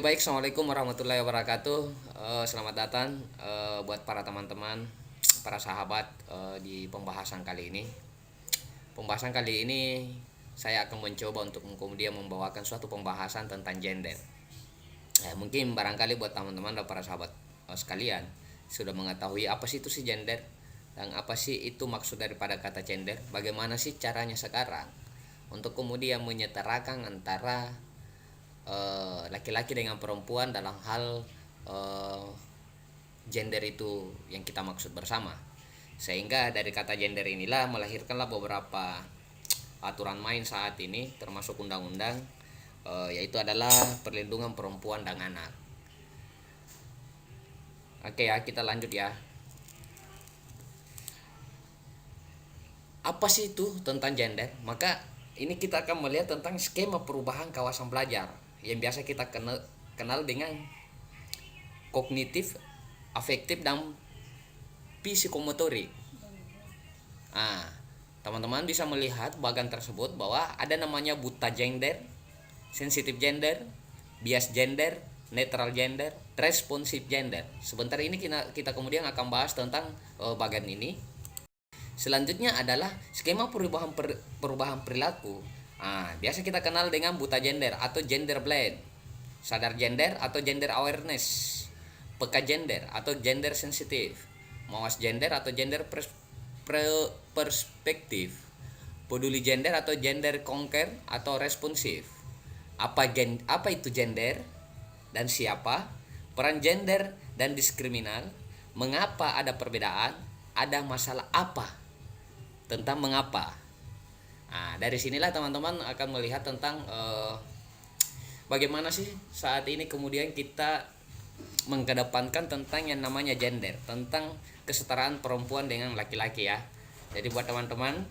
Baik, assalamualaikum warahmatullahi wabarakatuh. Selamat datang buat para teman-teman, para sahabat di pembahasan kali ini. Pembahasan kali ini saya akan mencoba untuk kemudian membawakan suatu pembahasan tentang gender. Mungkin barangkali buat teman-teman dan para sahabat sekalian sudah mengetahui apa sih itu si gender dan apa sih itu maksud daripada kata gender. Bagaimana sih caranya sekarang untuk kemudian menyetarakan antara laki-laki dengan perempuan dalam hal gender itu yang kita maksud bersama, sehingga dari kata gender inilah melahirkanlah beberapa aturan main saat ini termasuk undang-undang, yaitu adalah perlindungan perempuan dan anak. Oke ya, kita lanjut ya. Apa sih itu tentang gender? Maka ini kita akan melihat tentang skema perubahan kawasan belajar yang biasa kita kenal dengan kognitif, afektif, dan psikomotorik. Ah, teman-teman bisa melihat bagian tersebut bahwa ada namanya buta gender, sensitif gender, bias gender, netral gender, responsif gender. Sebentar ini kita kemudian akan bahas tentang bagian ini. Selanjutnya adalah skema perubahan perilaku. Biasa kita kenal dengan buta gender atau gender blind, sadar gender atau gender awareness, peka gender atau gender sensitif, mawas gender atau gender perspektif, peduli gender atau gender conquer atau responsif. Apa itu gender dan siapa, peran gender dan diskriminal, mengapa ada perbedaan, ada masalah apa tentang mengapa. Dari sinilah teman-teman akan melihat tentang bagaimana sih saat ini kemudian kita mengedepankan tentang yang namanya gender, tentang kesetaraan perempuan dengan laki-laki ya. Jadi buat teman-teman,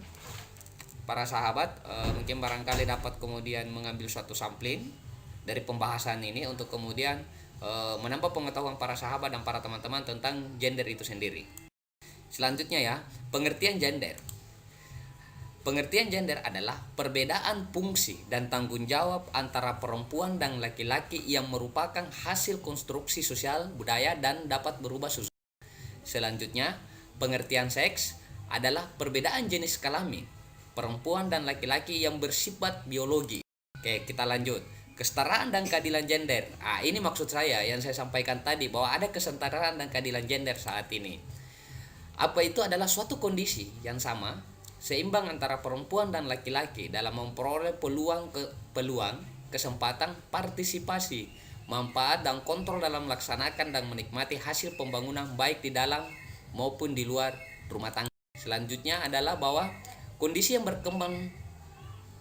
para sahabat, mungkin barangkali dapat kemudian mengambil suatu sampling dari pembahasan ini untuk kemudian menambah pengetahuan para sahabat dan para teman-teman tentang gender itu sendiri. Selanjutnya ya, pengertian gender. Pengertian gender adalah perbedaan fungsi dan tanggung jawab antara perempuan dan laki-laki yang merupakan hasil konstruksi sosial budaya dan dapat berubah susunan. Selanjutnya, pengertian seks adalah perbedaan jenis kelamin perempuan dan laki-laki yang bersifat biologi. Oke, kita lanjut. Kesetaraan dan keadilan gender. Ini maksud saya yang saya sampaikan tadi bahwa ada kesetaraan dan keadilan gender saat ini. Apa itu adalah suatu kondisi yang sama, seimbang antara perempuan dan laki-laki dalam memperoleh peluang, kesempatan, partisipasi, manfaat dan kontrol dalam melaksanakan dan menikmati hasil pembangunan baik di dalam maupun di luar rumah tangga. Selanjutnya adalah bahwa kondisi yang berkembang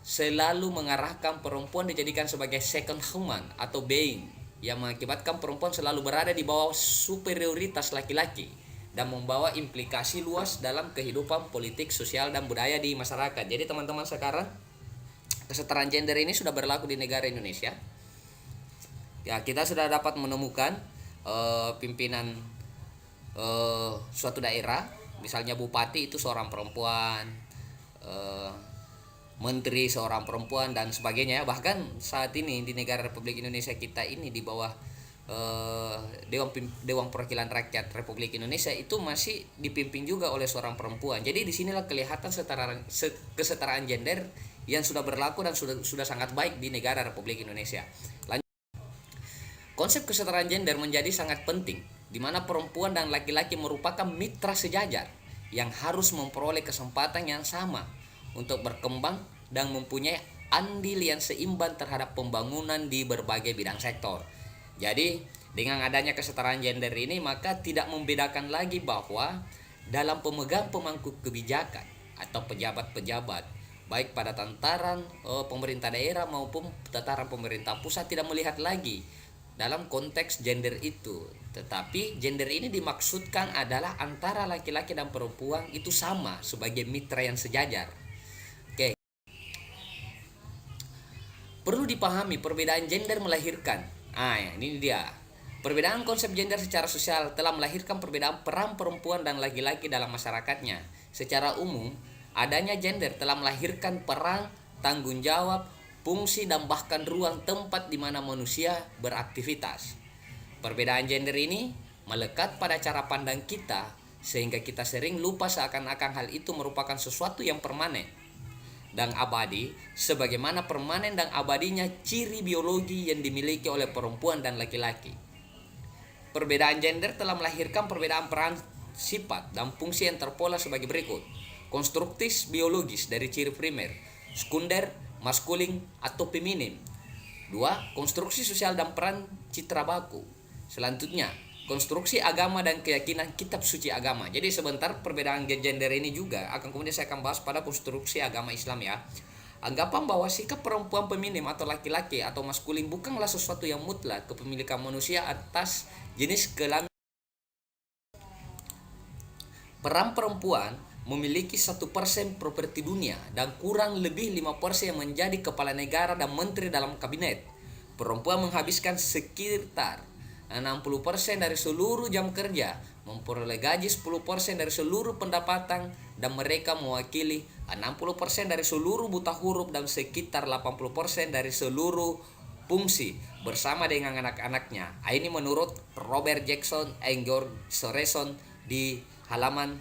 selalu mengarahkan perempuan dijadikan sebagai second human atau being yang mengakibatkan perempuan selalu berada di bawah superioritas laki-laki dan membawa implikasi luas dalam kehidupan politik, sosial, dan budaya di masyarakat. Jadi teman-teman sekarang kesetaraan gender ini sudah berlaku di negara Indonesia. Ya, kita sudah dapat menemukan pimpinan suatu daerah, misalnya bupati itu seorang perempuan, menteri seorang perempuan dan sebagainya. Bahkan saat ini di negara Republik Indonesia kita ini di bawah Dewan Perwakilan Rakyat Republik Indonesia itu masih dipimpin juga oleh seorang perempuan. Jadi disinilah kelihatan kesetaraan gender yang sudah berlaku dan sudah sangat baik di negara Republik Indonesia. Lanjut. Konsep kesetaraan gender menjadi sangat penting, di mana perempuan dan laki-laki merupakan mitra sejajar yang harus memperoleh kesempatan yang sama untuk berkembang dan mempunyai andil yang seimbang terhadap pembangunan di berbagai bidang sektor. Jadi dengan adanya kesetaraan gender ini maka tidak membedakan lagi bahwa dalam pemegang pemangku kebijakan atau pejabat-pejabat baik pada tataran pemerintah daerah maupun tataran pemerintah pusat tidak melihat lagi dalam konteks gender itu, tetapi gender ini dimaksudkan adalah antara laki-laki dan perempuan itu sama sebagai mitra yang sejajar. Oke. Perlu dipahami perbedaan gender melahirkan. Ini dia. Perbedaan konsep gender secara sosial telah melahirkan perbedaan peran perempuan dan laki-laki dalam masyarakatnya. Secara umum, adanya gender telah melahirkan peran, tanggung jawab, fungsi dan bahkan ruang tempat di mana manusia beraktivitas. Perbedaan gender ini melekat pada cara pandang kita sehingga kita sering lupa seakan-akan hal itu merupakan sesuatu yang permanen dan abadi, sebagaimana permanen dan abadinya ciri biologi yang dimiliki oleh perempuan dan laki-laki. Perbedaan gender telah melahirkan perbedaan peran, sifat, dan fungsi yang terpola sebagai berikut. Konstruktif biologis dari ciri primer, sekunder, maskulin, atau feminim. 2. Konstruksi sosial dan peran citra baku. Selanjutnya, konstruksi agama dan keyakinan kitab suci agama. Jadi sebentar perbedaan gender ini juga kemudian saya akan bahas pada konstruksi agama Islam ya. Anggapan bahwa sikap perempuan feminim atau laki-laki atau maskulin bukanlah sesuatu yang mutlak kepemilikan manusia atas jenis kelamin. Peran perempuan memiliki 1% properti dunia dan kurang lebih 5% yang menjadi kepala negara dan menteri dalam kabinet. Perempuan menghabiskan sekitar 60% dari seluruh jam kerja, memperoleh gaji 10% dari seluruh pendapatan, dan mereka mewakili 60% dari seluruh buta huruf dan sekitar 80% dari seluruh fungsi bersama dengan anak-anaknya. Ini menurut Robert Jackson and George Sorenson di halaman.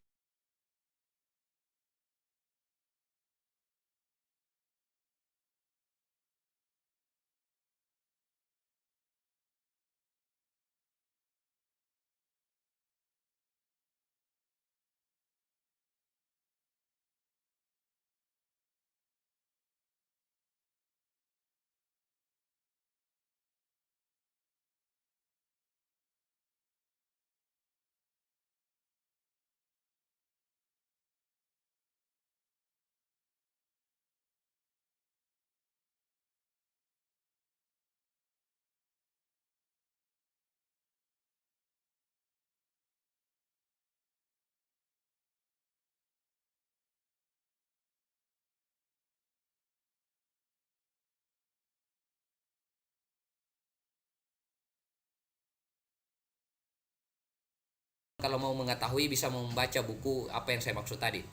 Kalau mau mengetahui bisa membaca buku apa yang saya maksud tadi.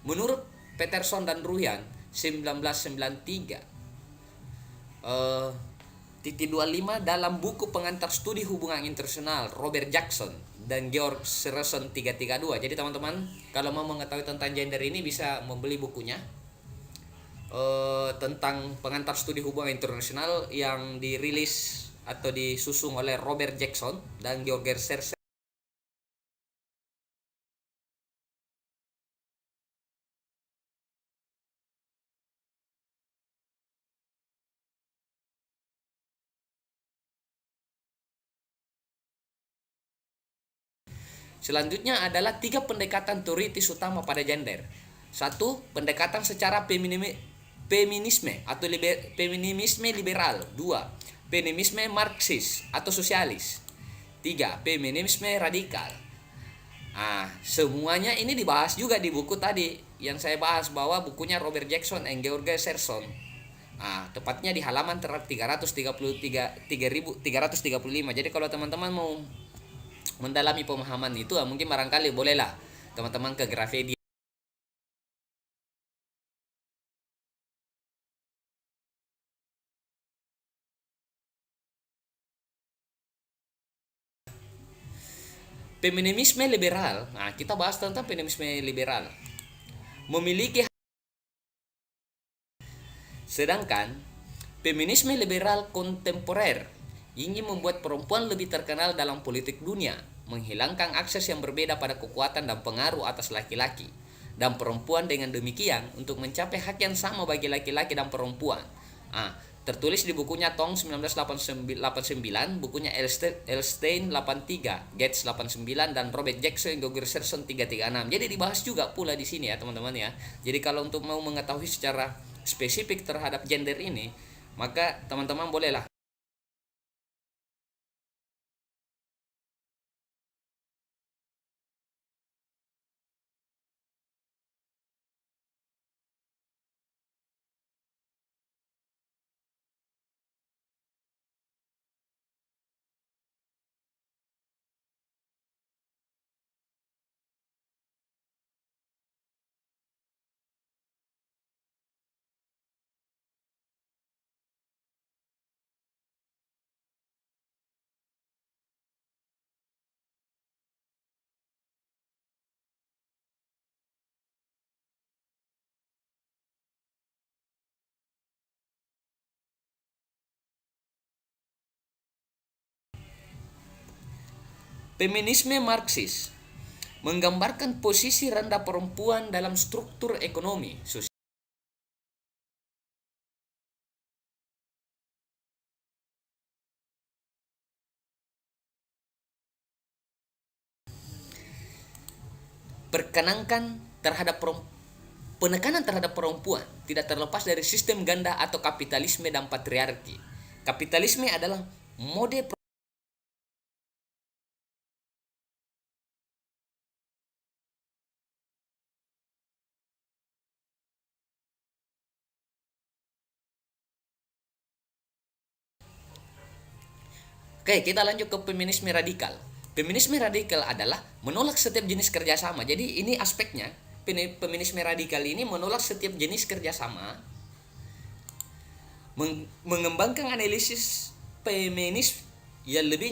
Menurut Peterson dan Ruyan 1993 titik 25 dalam buku pengantar studi hubungan internasional Robert Jackson dan George Sorenson 332. Jadi teman-teman kalau mau mengetahui tentang gender ini bisa membeli bukunya tentang pengantar studi hubungan internasional yang dirilis atau disusung oleh Robert Jackson dan George Sorenson. Selanjutnya adalah 3 pendekatan teoritis utama pada gender. 1. Pendekatan secara feminisme atau feminisme liberal. 2. Feminisme marxis atau sosialis. 3. Feminisme radikal. Semuanya ini dibahas juga di buku tadi yang saya bahas, bahwa bukunya Robert Jackson and George Sorenson. Tepatnya di halaman 335. Jadi kalau teman-teman mau mendalami pemahaman itu, mungkin barangkali bolehlah teman-teman ke Grafidia. Feminisme liberal. Kita bahas tentang feminisme liberal. Memiliki sedangkan feminisme liberal kontemporer ingin membuat perempuan lebih terkenal dalam politik dunia, menghilangkan akses yang berbeda pada kekuatan dan pengaruh atas laki-laki dan perempuan, dengan demikian untuk mencapai hak yang sama bagi laki-laki dan perempuan. Tertulis di bukunya Tong 1989, bukunya Elstein 83, Gates 89, dan Robert Jackson George Sorenson 336. Jadi dibahas juga pula di sini ya teman-teman ya. Jadi kalau untuk mau mengetahui secara spesifik terhadap gender ini, maka teman-teman bolehlah Feminisme Marxis menggambarkan posisi rendah perempuan dalam struktur ekonomi, sosial. Penekanan terhadap perempuan tidak terlepas dari sistem ganda atau kapitalisme dan patriarki. Kapitalisme adalah mode Oke, kita lanjut ke feminisme radikal. Feminisme radikal adalah menolak setiap jenis kerjasama. Jadi ini aspeknya, feminisme radikal ini menolak setiap jenis kerjasama, mengembangkan analisis feminis yang lebih